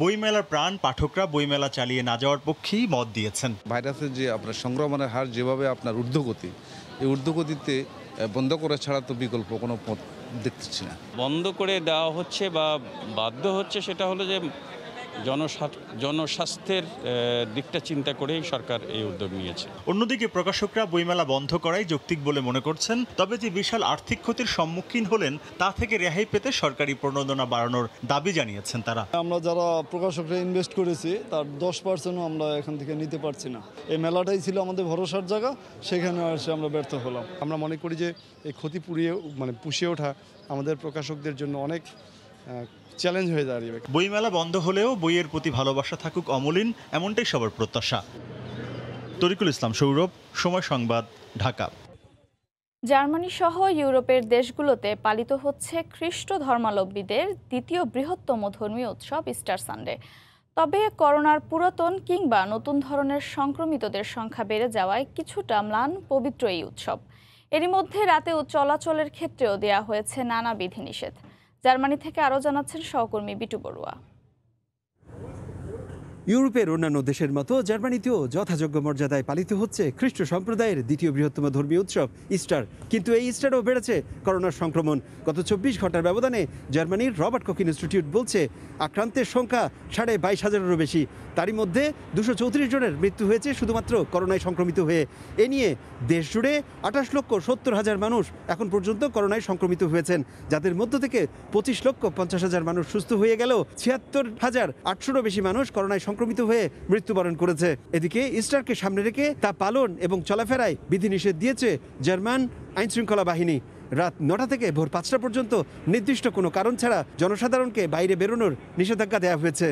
বইমেলার প্রাণ পাঠকরা বইমেলা চালিয়ে না যাওয়ার পক্ষেই মত দিয়েছেন। ভাইরাসের যে আপনার সংক্রমণের হার যেভাবে আপনার ঊর্ধ্বগতি, এই ঊর্ধ্বগতিতে বন্ধ করা ছাড়া তো বিকল্প কোনো পথ দেখতেছি না। বন্ধ করে দেওয়া হচ্ছে বা বাধ্য হচ্ছে, সেটা হলো যে জনস্বাস্থ্যের দিকটা চিন্তা করেই সরকার এই উদ্যোগ নিয়েছে। অন্যদিকে প্রকাশকরা বইমেলা বন্ধ করাই যৌক্তিক বলে মনে করছেন। তবে যে বিশাল আর্থিক ক্ষতির সম্মুখীন হলেন তা থেকে রেহাই পেতে সরকারি প্রণোদনা বাড়ানোর দাবি জানিয়েছেন তারা। আমরা যারা প্রকাশকরা ইনভেস্ট করেছি তার 10%ও আমরা এখান থেকে নিতে পারছি না। এই মেলাটাই ছিল আমাদের ভরসার জায়গা, সেখানে এসে আমরা ব্যর্থ হলাম। আমরা মনে করি যে এই ক্ষতি পুষিয়ে ওঠা আমাদের প্রকাশকদের জন্য অনেক চ্যালেঞ্জ হয়ে দাঁড়িয়ে। বইমেলা বন্ধ হলেও বইয়ের প্রতি ভালোবাসা থাকুক অমলিন, এমনটাই সবার প্রত্যাশা। তরিকুল ইসলাম সৌরভ, সময় সংবাদ, ঢাকা। জার্মানি সহ ইউরোপের দেশগুলোতে পালিত হচ্ছে খ্রিস্ট ধর্মাবলম্বীদের দ্বিতীয় বৃহত্তম ধর্মীয় উৎসব ইস্টার সানডে। তবে করোনার পুরাতন কিংবা নতুন ধরনের সংক্রমিতদের সংখ্যা বেড়ে যাওয়ায় কিছুটা ম্লান পবিত্র এই উৎসব। এরই মধ্যে রাতে চলাচলের ক্ষেত্রেও দেয়া হয়েছে নানা বিধিনিষেধ। জার্মানি থেকে আরও জানাচ্ছেন সহকর্মী বিটু বড়ুয়া। ইউরোপের অন্যান্য দেশের মতো জার্মানিতেও যথাযোগ্য মর্যাদায় পালিত হচ্ছে খ্রিস্ট সম্প্রদায়ের দ্বিতীয় বৃহত্তম ধর্মীয় উৎসব ইস্টার। কিন্তু এই ইস্টারও বেড়েছে করোনার সংক্রমণ। গত 24 ঘন্টার ব্যবধানে জার্মানির রবার্ট কোখ ইনস্টিটিউট বলছে আক্রান্তের সংখ্যা 22,500-এরও বেশি। তারই মধ্যে 234 জনের মৃত্যু হয়েছে শুধুমাত্র করোনায় সংক্রমিত হয়ে। এ নিয়ে দেশ জুড়ে 28,70,000 মানুষ এখন পর্যন্ত করোনায় সংক্রমিত হয়েছেন, যাদের মধ্য থেকে 25,50,000 মানুষ সুস্থ হয়ে গেলেও 76,800-এরও বেশি মানুষ করোনায় সংক্রমিত হয়ে মৃত্যুবরণ করেছে। এদিকে ইস্টারকে সামনে রেখে তা পালন এবং চলাফেরায় বিধিনিষেধ দিয়েছে জার্মান আইনশৃঙ্খলা বাহিনী। রাত 9টা থেকে ভোর 5টা পর্যন্ত নির্দিষ্ট কোনো কারণ ছাড়া জনসাধারণকে বাইরে বেরোনোর নিষেধাজ্ঞা দেওয়া হয়েছে।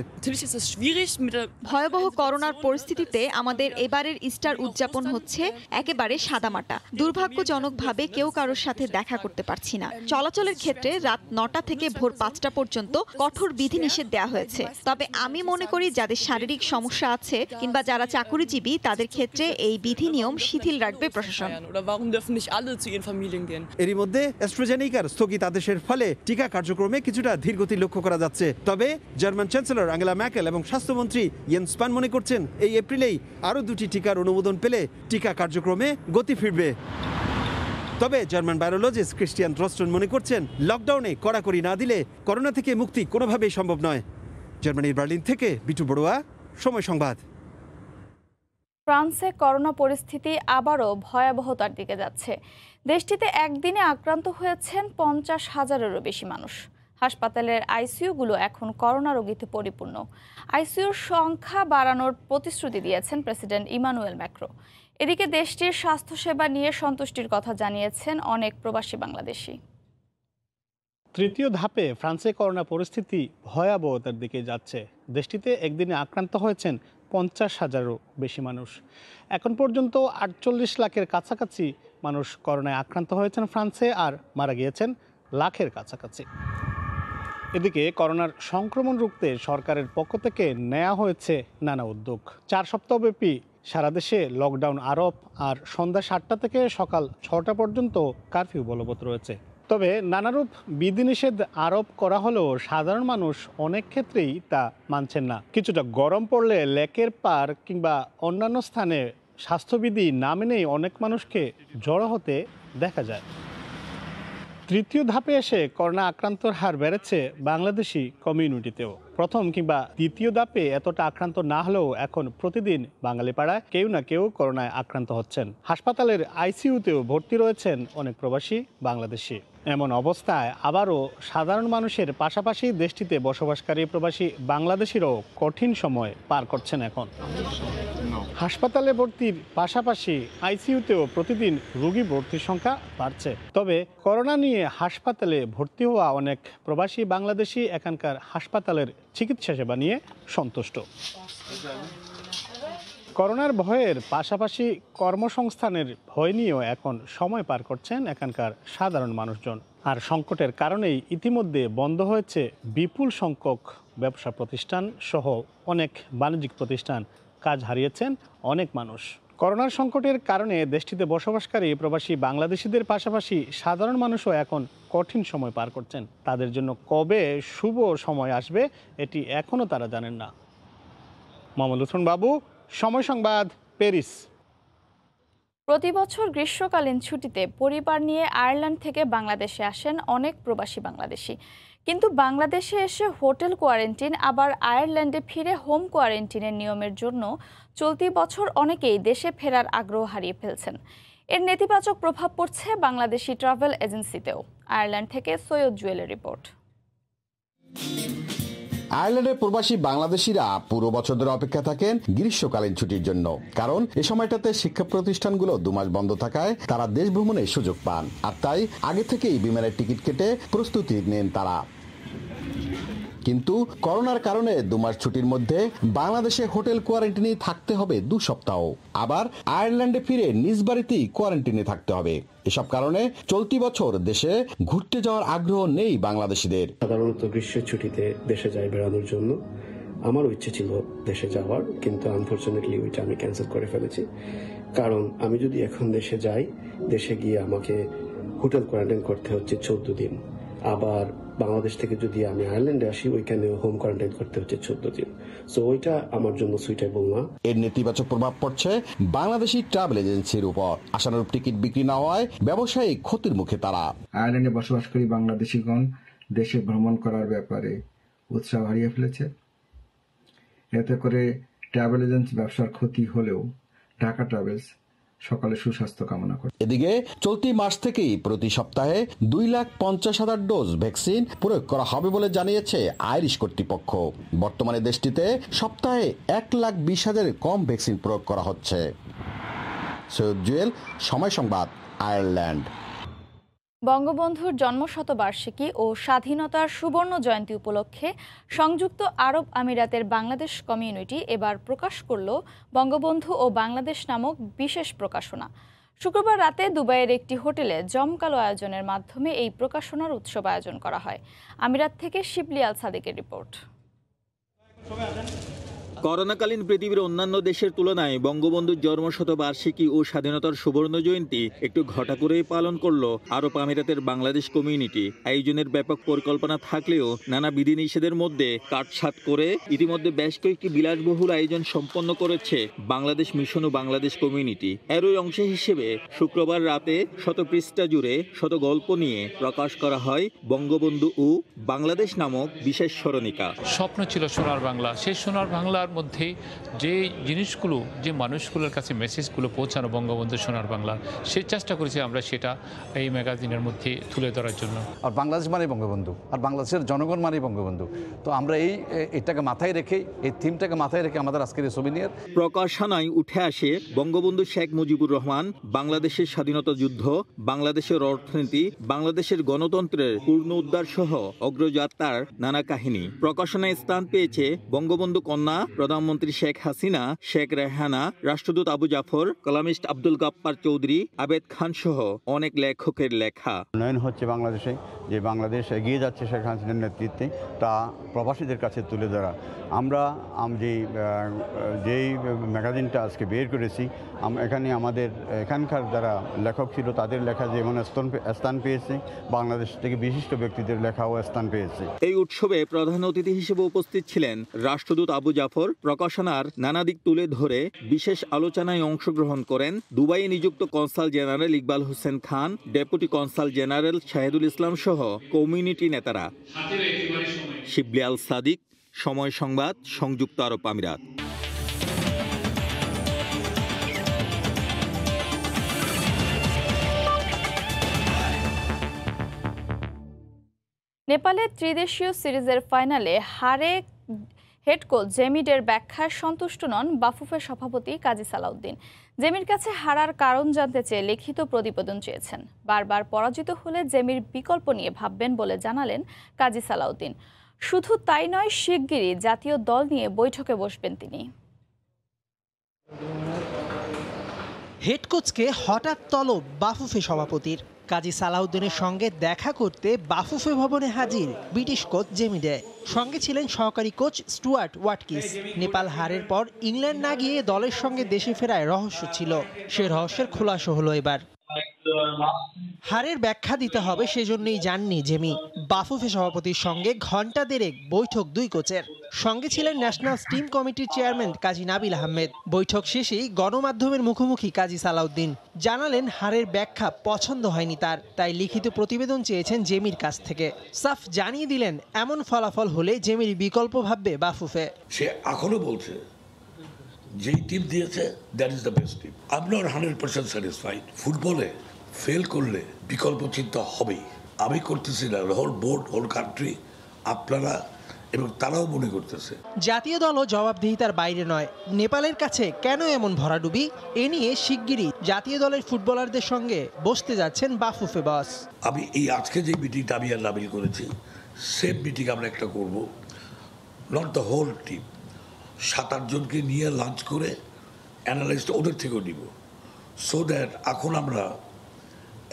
ভয়াবহ করোনার পরিস্থিতিতে আমাদের এবারের ইস্টার উদযাপন হচ্ছে একেবারে সাদামাটা। দুর্ভাগ্যজনকভাবে কেউ কারোর সাথে দেখা করতে পারছি না। চলাচলের ক্ষেত্রে রাত 9টা থেকে ভোর 5টা পর্যন্ত কঠোর বিধিনিষেধ দেওয়া হয়েছে। তবে আমি মনে করি যাদের শারীরিক সমস্যা আছে কিংবা যারা চাকুরিজীবী তাদের ক্ষেত্রে এই বিধি নিয়ম শিথিল রাখবে প্রশাসন। এরই মধ্যে অ্যাস্ট্রাজেনেকার স্থগিতাদেশের ফলে টিকা কার্যক্রমে কিছুটা ধীরগতি লক্ষ্য করা যাচ্ছে। তবে জার্মান চ্যান্সেলর আঙ্গেলা ম্যার্কেল এবং স্বাস্থ্যমন্ত্রী ইয়েন্স স্পান মনে করছেন এই এপ্রিলেই আরও 2টি টিকার অনুমোদন পেলে টিকা কার্যক্রমে গতি ফিরবে। তবে জার্মান ভাইরোলজিস্ট ক্রিস্টিয়ান দ্রস্টন মনে করছেন, লকডাউনে কড়াকড়ি না দিলে করোনা থেকে মুক্তি কোনোভাবেই সম্ভব নয়। জার্মানির বার্লিন থেকে বিটু বড়ুয়া, সময় সংবাদ। ফ্রান্সে করোনা পরিস্থিতি আবারও ভয়াবহতার দিকে যাচ্ছে। দেশটিতে একদিনে আক্রান্ত হয়েছেন 50,000-এরও বেশি মানুষ। হাসপাতালের আইসিইউগুলো এখন করোনা রোগীতে পরিপূর্ণ। আইসিইউর সংখ্যা বাড়ানোর প্রতিশ্রুতি দিয়েছেন প্রেসিডেন্ট ইমানুয়েল ম্যাক্রো। এদিকে দেশটির স্বাস্থ্যসেবা নিয়ে সন্তুষ্টির কথা জানিয়েছেন অনেক প্রবাসী বাংলাদেশি। তৃতীয় ধাপে ফ্রান্সে করোনা পরিস্থিতি ভয়াবহতার দিকে যাচ্ছে। দেশটিতে একদিনে আক্রান্ত হয়েছেন 50,000-এরও বেশি মানুষ। এখন পর্যন্ত 48 লাখের কাছাকাছি মানুষ করোনায় আক্রান্ত হয়েছেন ফ্রান্সে, আর মারা গিয়েছেন লাখের কাছাকাছি। এদিকে করোনার সংক্রমণ রুখতে সরকারের পক্ষ থেকে নেওয়া হয়েছে নানা উদ্যোগ। 4 সপ্তাহব্যাপী সারা দেশে লকডাউন আরোপ, আর সন্ধ্যা 7টা থেকে সকাল 6টা পর্যন্ত কারফিউ বলবৎ রয়েছে। তবে নানারূপ বিধিনিষেধ আরোপ করা হলেও সাধারণ মানুষ অনেক ক্ষেত্রেই তা মানছেন না। কিছুটা গরম পড়লে লেকের পার কিংবা অন্যান্য স্থানে স্বাস্থ্যবিধি না মেনেই অনেক মানুষকে জড়ো হতে দেখা যায়। তৃতীয় ধাপে এসে করোনা আক্রান্তর হার বেড়েছে বাংলাদেশি কমিউনিটিতেও। প্রথম কিংবা দ্বিতীয় ধাপে এতটা আক্রান্ত না হলেও এখন প্রতিদিন বাঙালি পাড়ায় কেউ না কেউ করোনায় আক্রান্ত হচ্ছেন। হাসপাতালের আইসিইউতেও ভর্তি রয়েছেন অনেক প্রবাসী বাংলাদেশি। এমন অবস্থায় আবারও সাধারণ মানুষের পাশাপাশি দেশটিতে বসবাসকারী প্রবাসী বাংলাদেশিরাও কঠিন সময় পার করছেন। এখন হাসপাতালে ভর্তির পাশাপাশি আইসিইউতেও প্রতিদিন রোগী ভর্তির সংখ্যা বাড়ছে। তবে করোনা নিয়ে হাসপাতালে ভর্তি হওয়া অনেক প্রবাসী বাংলাদেশি এখানকার হাসপাতালের চিকিৎসা সেবা নিয়ে সন্তুষ্ট। করোনার ভয়ের পাশাপাশি কর্মসংস্থানের ভয় নিয়েও এখন সময় পার করছেন এখানকার সাধারণ মানুষজন। আর সংকটের কারণেই ইতিমধ্যে বন্ধ হয়েছে বিপুল সংখ্যক ব্যবসা প্রতিষ্ঠান সহ অনেক বাণিজ্যিক প্রতিষ্ঠান। কাজ হারিয়েছেন অনেক মানুষ। করোনার সংকটের কারণে দেশটিতে বসবাসকারী প্রবাসী বাংলাদেশিদের পাশাপাশি সাধারণ মানুষও এখন কঠিন সময় পার করছেন। তাদের জন্য কবে শুভ সময় আসবে এটি এখনও তারা জানেন না। মোহাম্মদ লুৎফুন বাবু, সময় সংবাদ, প্যারিস। প্রতি বছর গ্রীষ্মকালীন ছুটিতে পরিবার নিয়ে আয়ারল্যান্ড থেকে বাংলাদেশে আসেন অনেক প্রবাসী বাংলাদেশি। কিন্তু বাংলাদেশে এসে হোটেল কোয়ারেন্টিন, আবার আয়ারল্যান্ডে ফিরে হোম কোয়ারেন্টিনের নিয়মের জন্য চলতি বছর অনেকেই দেশে ফেরার আগ্রহ হারিয়ে ফেলছেন। এর নেতিবাচক প্রভাব পড়ছে বাংলাদেশি ট্রাভেল এজেন্সিতেও। আয়ারল্যান্ড থেকে সৈয়দ জুয়েলের রিপোর্ট। আয়ারল্যান্ডের প্রবাসী বাংলাদেশিরা পুরো বছর ধরে অপেক্ষা থাকেন গ্রীষ্মকালীন ছুটির জন্য, কারণ এ সময়টাতে শিক্ষা প্রতিষ্ঠানগুলো 2 মাস বন্ধ থাকায় তারা দেশ ভ্রমণের সুযোগ পান। আর তাই আগে থেকেই বিমানের টিকিট কেটে প্রস্তুতি নেন তারা। কিন্তু করোনার কারণে 2 মাস ছুটির মধ্যে বাংলাদেশে হোটেল কোয়ারেন্টিনে থাকতে হবে 2 সপ্তাহ, আবার আয়ারল্যান্ডে ফিরে নিজ বাড়িতেই কোয়ারেন্টিনে থাকতে হবে। এসব কারণে চলতি বছর দেশে ঘুরতে যাওয়ার আগ্রহ নেই বাংলাদেশিদের। সাধারণত গ্রীষ্মের ছুটিতে দেশে যাই বেড়ানোর জন্য। আমারও ইচ্ছে ছিল দেশে যাওয়ার, কিন্তু আনফরচুনেটলি ওইটা আমি ক্যান্সেল করে ফেলেছি। কারণ আমি যদি এখন দেশে যাই, দেশে গিয়ে আমাকে হোটেল কোয়ারেন্টাইন করতে হচ্ছে 14 দিন। আবার বাংলাদেশ থেকে যদি আমি আয়ারল্যান্ডে আসি, ওইখানে হোম কোয়ারেন্টাইন করতে হচ্ছে 14 দিন। সো ওইটা আমার জন্য সুইটেবল না। এর নেতিবাচক প্রভাব পড়ছে বাংলাদেশি ট্রাভেল এজেন্সির উপর। আশানুরূপ টিকিট বিক্রি না হওয়ায় ব্যবসায়িক ক্ষতির মুখে তারা। আয়ারল্যান্ডে বসবাসকারী বাংলাদেশিগণ দেশে ভ্রমণ করার ব্যাপারে উৎসাহ হারিয়ে ফেলেছে। এতে করে ট্রাভেল এজেন্সি ব্যবসার ক্ষতি হলেও ঢাকা ট্রাভেলস সকালে সুস্বাস্থ্য কামনা করে। এদিকে চলতি মাস থেকেই প্রতি সপ্তাহে 2,50,000 ডোজ ভ্যাকসিন প্রয়োগ করা হবে বলে জানিয়েছে আইরিশ কর্তৃপক্ষ। বর্তমানে দেশটিতে সপ্তাহে 1,20,000 কম ভ্যাকসিন প্রয়োগ করা হচ্ছে। সৈয়দ জুয়েল, সময় সংবাদ, আয়ারল্যান্ড। বঙ্গবন্ধুর জন্মশতবার্ষিকী ও স্বাধীনতার সুবর্ণ জয়ন্তী উপলক্ষে সংযুক্ত আরব আমিরাতের বাংলাদেশ কমিউনিটি এবার প্রকাশ করল বঙ্গবন্ধু ও বাংলাদেশ নামক বিশেষ প্রকাশনা। শুক্রবার রাতে দুবাইয়ের একটি হোটেলে জমকালো আয়োজনের মাধ্যমে এই প্রকাশনার উৎসব আয়োজন করা হয়। আমিরাত থেকে শিবলি আল সাদিকের রিপোর্ট। করোনাকালীন পৃথিবীর অন্যান্য দেশের তুলনায় বঙ্গবন্ধুর জন্মশতবার্ষিকী ও স্বাধীনতার সুবর্ণ জয়ন্তী একটু ঘটা করেই পালন করলো আরব আমিরাতের বাংলাদেশ কমিউনিটি। আয়োজনের ব্যাপক পরিকল্পনা থাকলেও নানা বিধিনিষেধের মধ্যে কাটছাঁট করে ইতিমধ্যে বেশ কয়েকটি বিলাসবহুল আয়োজন সম্পন্ন করেছে বাংলাদেশ মিশন ও বাংলাদেশ কমিউনিটি। এরই অংশ হিসেবে শুক্রবার রাতে 100 পৃষ্ঠা জুড়ে 100 গল্প নিয়ে প্রকাশ করা হয় বঙ্গবন্ধু ও বাংলাদেশ নামক বিশেষ স্মরণিকা। স্বপ্ন ছিল সোনার বাংলা, সেই সোনার বাংলার মধ্যে যে জিনিসগুলো, যে মানুষগুলোর কাছে মেসেজগুলো পৌঁছানো বঙ্গবন্ধু সোনার বাংলা, সেই চেষ্টা করেছি আমরা সেটা এই ম্যাগাজিনের মধ্যে তুলে ধরার জন্য। আর বাংলাদেশ মানে বঙ্গবন্ধু, আর বাংলাদেশের জনগণ মানে বঙ্গবন্ধু। তো আমরা এটাকে মাথায় রেখে, এই থিমটাকে মাথায় রেখে আমাদের আজকের এই সোভিনিয়ার। প্রকাশনায় উঠে আসে বঙ্গবন্ধু শেখ মুজিবুর রহমান, বাংলাদেশের স্বাধীনতা যুদ্ধ, বাংলাদেশের অর্থনীতি, বাংলাদেশের গণতন্ত্রের পূর্ণ উদ্ধার সহ অগ্রযাত্রার নানা কাহিনী। প্রকাশনায় স্থান পেয়েছে বঙ্গবন্ধু কন্যা প্রধানমন্ত্রী শেখ হাসিনা, শেখ রেহানা, রাষ্ট্রদূত আবু জাফর, কলামিস্ট আব্দুল গাপ্পার চৌধুরী, আবেদ খান সহ অনেক লেখকের লেখা। উন্নয়ন হচ্ছে বাংলাদেশে, যে বাংলাদেশ এগিয়ে যাচ্ছে শেখ হাসিনার নেতৃত্বে, তা প্রবাসীদের কাছে তুলে ধরা। আমরা যেই ম্যাগাজিনটা আজকে বের করেছি, এখানে আমাদের এখানকার যারা লেখক ছিল তাদের লেখা যেমন স্থান পেয়েছে, বাংলাদেশ থেকে বিশিষ্ট ব্যক্তিদের লেখাও স্থান পেয়েছে। এই উৎসবে প্রধান অতিথি হিসেবে উপস্থিত ছিলেন রাষ্ট্রদূত আবু জাফর। প্রকাশনার নানা দিক তুলে ধরে বিশেষ আলোচনায় অংশগ্রহণ করেন দুবাইয়ে নিযুক্ত consul general Iqbal Hossain Khan, deputy consul general Shahidul ইসলাম সহ কমিউনিটি নেতারা। শিবলি আল সাদিক, সময় সংবাদ, সংযুক্ত আরব আমিরাত। নেপালের ত্রিদেশীয় সিরিজের ফাইনালে হারে হেড কোচ জেমিডের ব্যাখ্যায় সন্তুষ্ট নন বাফুফের সভাপতি কাজী সালাউদ্দিন। জেমির কাছে হারার কারণ জানতে চেয়ে লিখিত প্রতিবেদন চেয়েছেন। বারবার পরাজিত হলে জেমির বিকল্প নিয়ে ভাববেন বলে জানালেন কাজী সালাউদ্দিন। শুধু তাই নয়, শিগগিরই জাতীয় দল নিয়ে বৈঠকে বসবেন তিনি। হেড কোচকে হঠাৎ তলব বাফুফে সভাপতির। কাজী সালাউদ্দিনের সঙ্গে দেখা করতে বাফুফে ভবনে হাজির ব্রিটিশ কোচ জেমিডে। সঙ্গে ছিলেন সহকারী কোচ স্টুয়ার্ট ওয়াটকিস। নেপাল হারের পর ইংল্যান্ড না গিয়ে দলের সঙ্গে দেশে ফেরায় রহস্য ছিল, সে রহস্যের খোলাসা হলো এবার। হারের ব্যাখ্যা দিতে হবে সেজন্যই যাননি জেমি। বাফুফে সভাপতির সঙ্গে ঘণ্টা দেড়েক বৈঠক দুই কোচের। সঙ্গে ছিলেন ন্যাশনাল স্টিম কমিটির চেয়ারম্যান কাজী নাবিল আহমেদ। বৈঠক শেষেই গণমাধ্যমের মুখোমুখি কাজী সালাউদ্দিন জানালেন হারের ব্যাখ্যা পছন্দ হয়নি তার, তাই লিখিত প্রতিবেদন চেয়েছেন জেমির কাছ থেকে। সাফ জানিয়ে দিলেন এমন ফলাফল হলে জেমির বিকল্প ভাববে বাফুফে। সে এখনো বলছে যেই টিম দিয়েছে that is the best team. I am not 100% satisfied. ফুটবলে ফেল করলে বিকল্প চিন্তা হবেই। আমি করতেছি না, হোল বোর্ড, হোল কান্ট্রি, আপনারা এবং তারাও মনে করতেছে। জাতীয় দলও জবাবদিহিতার বাইরে নয়। নেপালের কাছে কেন এমন ভরাডুবি, এ নিয়ে শিগগিরই জাতীয় দলের ফুটবলারদের সঙ্গে বসতে যাচ্ছেন বাফুফে বস। আমি এই আজকে যে মিটিংটা আমি আর নাবিল করেছি, সেম মিটিং আমরা একটা করব, নট দ্য হোল টিম। 7-8 জনকে নিয়ে লাঞ্চ করে অ্যানালাইজটা ওদের থেকেও নিব, সো দ্যাট এখন আমরা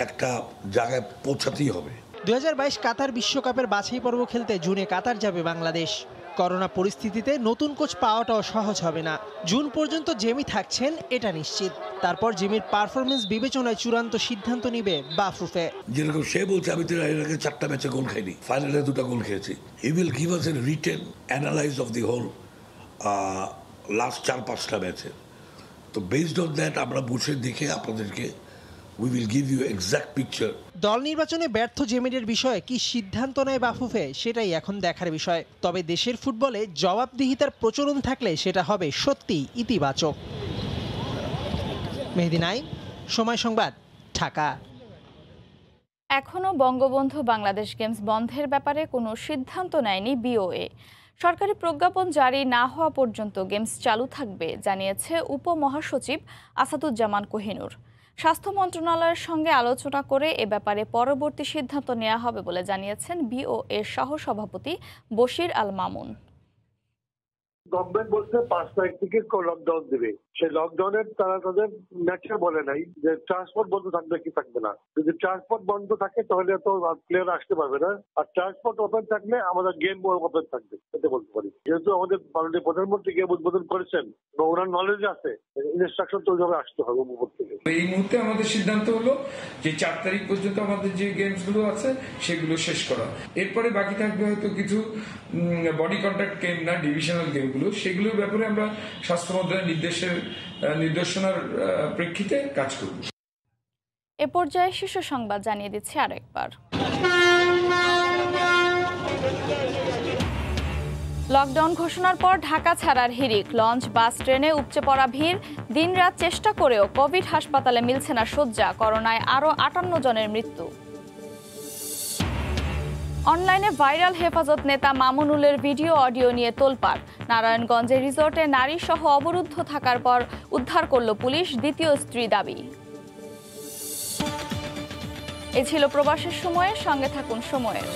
একটা জায়গায় পৌঁছাতেই হবে। 2022 কাতার বিশ্বকাপের বাছাই পর্ব খেলতে জুনে কাতার যাবে বাংলাদেশ। করোনা পরিস্থিতিতে নতুন কোচ পাওয়াটাও সহজ হবে না। জুন পর্যন্ত জেমি থাকছেন এটা নিশ্চিত। তারপর জেমির পারফরমেন্স বিবেচনায় চূড়ান্ত সিদ্ধান্ত নিবে বাফুফে। যেরকম সে বলছে আমি তো এর আগে 4টা ম্যাচে গোল খাইনি, ফাইনালে 2টা গোল খেয়েছি। He will give us a written analyse of the whole last 4-5টা ম্যাচে। তো বেসড অন দ্যাট আমরা বসে দেখে আপনাদেরকে we will give you exact picture. দল নির্বাচনে ব্যর্থ জেমিডের বিষয়ে কি সিদ্ধান্ত নেয় বাফুফে, সেটাই এখন দেখার বিষয়। তবে দেশের ফুটবলে জবাবদিহিতার প্রচলন থাকলে সেটা হবে সত্যি ইতিবাচক। মেহেদী নাইম, সময় সংবাদ, ঢাকা। এখনও বঙ্গবন্ধু বাংলাদেশ গেমস বন্ধের ব্যাপারে কোনো সিদ্ধান্ত নেয়নি বিওএ। সরকারি প্রজ্ঞাপন জারি না হওয়া পর্যন্ত গেমস চালু থাকবে জানিয়েছে উপমহাসচিব আসাদুজ্জামান কোহিনুর। স্বাস্থ্য মন্ত্রণালয়ের সঙ্গে আলোচনা করে এ ব্যাপারে পরবর্তী সিদ্ধান্ত নেওয়া হবে বলে জানিয়েছেন বিওএ সহ সভাপতি বশির আল মামুন। গভর্নমেন্ট বলছে 5 তারিখ থেকে লকডাউন দেবে। সেই লকডাউনের তারা তাদের ন্যাচার বলে নাই যে ট্রান্সপোর্ট বন্ধ থাকবে কি থাকবে না। যদি ট্রান্সপোর্ট বন্ধ থাকে তাহলে তো প্লেয়ার আসতে পারবে না, আর ট্রান্সপোর্ট ওপেন থাকলে আমাদের গেম ওপেন থাকবে, এটা বলতে পারি। যেহেতু আমাদের মাননীয় প্রধানমন্ত্রী গেম উদ্বোধন করেছেন এবং ওনার নলেজ আছে, ইনস্ট্রাকশন তো ওইভাবে আসতে হবে উপর থেকে। এই মুহূর্তে আমাদের সিদ্ধান্ত হলো যে 4 তারিখ পর্যন্ত আমাদের যে গেমস গুলো আছে সেগুলো শেষ করা। এরপরে বাকি থাকবে হয়তো কিছু বডি কন্ট্যাক্ট গেম না, ডিভিশনাল গেমগুলো, সেগুলোর ব্যাপারে আমরা স্বাস্থ্য মন্ত্রণালয়ের নির্দেশনার প্রেক্ষিতে কাজ করব। এ পর্যায়ে শীর্ষ সংবাদ জানিয়ে দিচ্ছি আরেকবার। লকডাউন ঘোষণার পর ঢাকা ছাড়ার হিড়িক, লঞ্চ, বাস, ট্রেনে উপচে পড়া ভিড়। দিনরাত চেষ্টা করেও কোভিড হাসপাতালে মিলছে না শয্যা, করোনায় আরও 58 জনের মৃত্যু। অনলাইনে ভাইরাল হেফাজত নেতা মামুনুলের ভিডিও অডিও নিয়ে তোলপাড়। নারায়ণগঞ্জে রিসোর্টে নারী সহ অবরুদ্ধ থাকার পর উদ্ধার করল পুলিশ, দ্বিতীয় স্ত্রী দাবি। এ ছিল প্রবাসের সময়ের সঙ্গে থাকুন সময়ের।